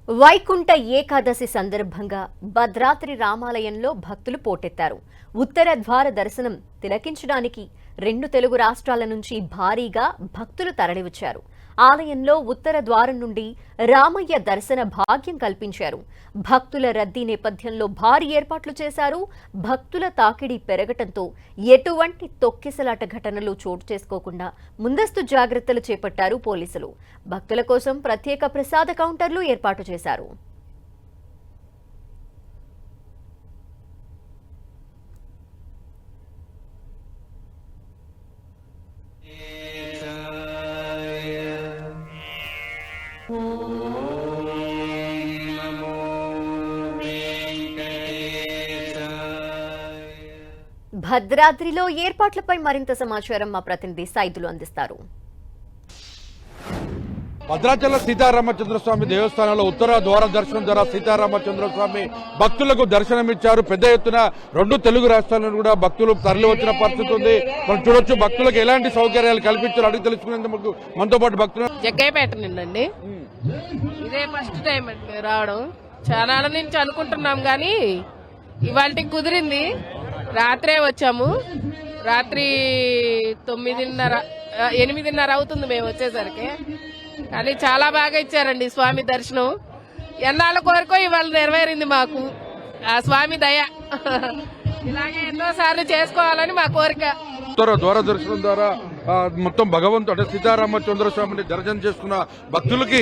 వైకుంఠ ఏకాదశి సందర్భంగా భద్రాద్రి రామాలయంలో భక్తులు పోటెత్తారు. ఉత్తర ద్వార దర్శనం తిలకించడానికి 2 తెలుగు రాష్ట్రాల నుంచి భారీగా భక్తులు తరలివచ్చారు. ఆలయంలో ఉత్తర ద్వారం నుండి రామయ్య దర్శన భాగ్యం కల్పించారు. భక్తుల రద్దీ నేపథ్యంలో భారీ ఏర్పాట్లు చేశారు. భక్తుల తాకిడి పెరగటంతో ఎటువంటి తొక్కిసలాట ఘటనలు చోటు చేసుకోకుండా ముందస్తు జాగ్రత్తలు చేపట్టారు పోలీసులు. భక్తుల కోసం ప్రత్యేక ప్రసాద కౌంటర్లు ఏర్పాటు చేశారు. భద్రాద్రిలో ఏర్పాట్లపై మరింత సమాచారం మా ప్రతినిధి సైదులు అందిస్తారు. భద్రాచల సీతారామచంద్రస్వామి దేవస్థానంలో ఉత్తర ద్వార దర్శనం ద్వారా సీతారామచంద్రస్వామి భక్తులకు దర్శనమిచ్చారు. పెద్ద ఎత్తున 2 తెలుగు రాష్ట్రాలను కూడా భక్తులు తరలి వచ్చిన పరిస్థితి ఉంది. మనం చూడొచ్చు భక్తులకు ఎలాంటి సౌకర్యాలు కల్పించారు అడిగి తెలుసుకునేందుకు మనతో పాటు భక్తులు. జగ్గైపేట నుండి ఇదే ఫస్ట్ టైం అండి రావడం. చాలా నుంచి అనుకుంటున్నాం కానీ ఇవాళ కుదిరింది. రాత్రే వచ్చాము. రాత్రి 8:30 అవుతుంది మేము వచ్చేసరికి. కానీ చాలా బాగా ఇచ్చారండి స్వామి దర్శనం. ఎన్నాళ్ళ కోరికో ఇవాళ నెరవేరింది మాకు. ఆ స్వామి దయ. ఇలాగే ఎన్నోసార్లు చేసుకోవాలని మా కోరిక. ఉత్తర ద్వార దర్శనం ద్వారా మొత్తం భగవంతుడు అంటే సీతారామచంద్ర స్వామిని దర్శనం చేసుకున్న భక్తులకి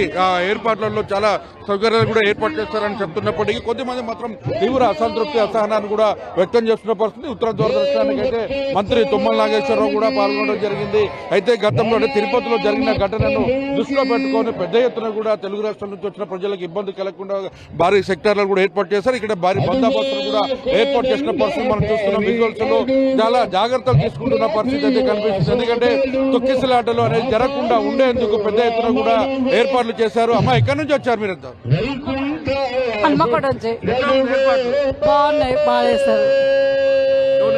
ఏర్పాట్లలో చాలా సౌకర్యాలు కూడా ఏర్పాటు చేస్తారని చెప్తున్నప్పటికీ కొద్దిమంది మాత్రం తీవ్ర అసంతృప్తి అసహనాన్ని కూడా వ్యక్తం చేస్తున్న పరిస్థితి. ఉత్తర ద్వార దర్శనానికి అయితే మంత్రి తుమ్మల నాగేశ్వరరావు కూడా పాల్గొనడం జరిగింది. అయితే గతంలో తిరుపతిలో జరిగిన ఘటనను దృష్టిలో పెట్టుకుని పెద్ద ఎత్తున కూడా తెలుగు రాష్ట్రాల నుంచి వచ్చిన ప్రజలకు ఇబ్బంది కలగకుండా భారీ సెక్టార్లను కూడా ఏర్పాటు చేశారు. ఇక్కడ భారీ బందోబస్తులు కూడా ఏర్పాటు చేసిన పరిస్థితి మనం చూస్తున్నాం. విజువల్స్ లో చాలా జాగ్రత్తలు తీసుకుంటున్న పరిస్థితి అయితే కనిపిస్తుంది. ఎందుకంటే తొక్కిసలాటలు అనేది జరగకుండా ఉండేందుకు పెద్ద ఎత్తున కూడా ఏర్పాట్లు చేశారు. అమ్మా, ఎక్కడి నుంచి వచ్చారు మీరంతా?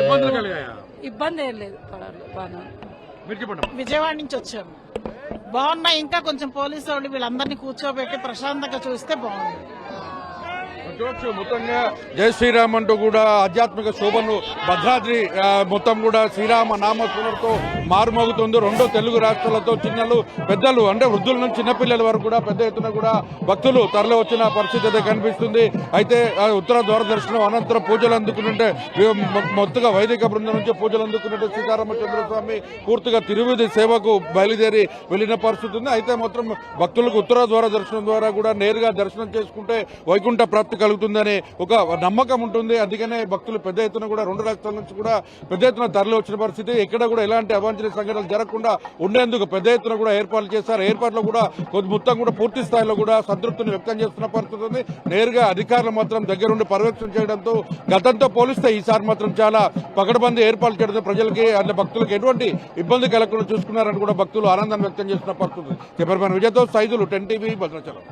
ఇబ్బందులు కలిగాయా? ఇబ్బంది ఏం లేదు, విజయవాడ నుంచి వచ్చాము. బాగున్నాయి. ఇంకా కొంచెం పోలీసు వాళ్ళు వీళ్ళందరినీ కూర్చోబెట్టి ప్రశాంతంగా చూస్తే బాగుంది. చూడొచ్చు మొత్తంగా జై శ్రీరామ్ అంటూ కూడా ఆధ్యాత్మిక శోభను భద్రాద్రి మొత్తం కూడా శ్రీరామ నామస్మరణతో మారుమోగుతుంది. 2 తెలుగు రాష్ట్రాలతో చిన్నలు పెద్దలు అంటే వృద్ధుల నుంచి చిన్నపిల్లల వరకు కూడా పెద్ద ఎత్తున కూడా భక్తులు తరలి వచ్చిన పరిస్థితి అయితే కనిపిస్తుంది. అయితే ఉత్తర ద్వార దర్శనం అనంతరం పూజలు అందుకున్నట్టే మొత్తగా వైదిక బృందం నుంచి పూజలు అందుకున్నట్టు సీతారామచంద్ర స్వామి పూర్తిగా తిరువిధి సేవకు బయలుదేరి వెళ్లిన పరిస్థితి ఉంది. అయితే మాత్రం భక్తులకు ఉత్తర ద్వార దర్శనం ద్వారా కూడా నేరుగా దర్శనం చేసుకుంటే వైకుంఠ ప్రాప్తి కలుగుతుందనే ఒక నమ్మకం ఉంటుంది. అందుకనే భక్తులు పెద్ద ఎత్తున కూడా 2 రాష్ట్రాల నుంచి కూడా పెద్ద ఎత్తున తరలి వచ్చిన పరిస్థితి. ఎక్కడ కూడా ఎలాంటి అవాంఛనీయ సంఘటనలు జరగకుండా ఉండేందుకు పెద్ద ఎత్తున కూడా ఏర్పాట్లు చేశారు. ఏర్పాట్లు కూడా మొత్తం కూడా పూర్తి స్థాయిలో కూడా సంతృప్తిని వ్యక్తం చేస్తున్న పరిస్థితి ఉంది. నేరుగా అధికారులు మాత్రం దగ్గరుండి పర్యవేక్షణ చేయడంతో గతంతో పోలిస్తే ఈసారి మాత్రం చాలా పకడ్బందీ ఏర్పాట్లు చేయడంతో ప్రజలకి అంటే భక్తులకు ఎటువంటి ఇబ్బంది కలగకుండా చూసుకున్నారని కూడా భక్తులు ఆనందాన్ని వ్యక్తం చేస్తున్న పరిస్థితి. కెమెరామెన్ విజయ్తో సైదులు 10 టీవీ భద్రాచలం.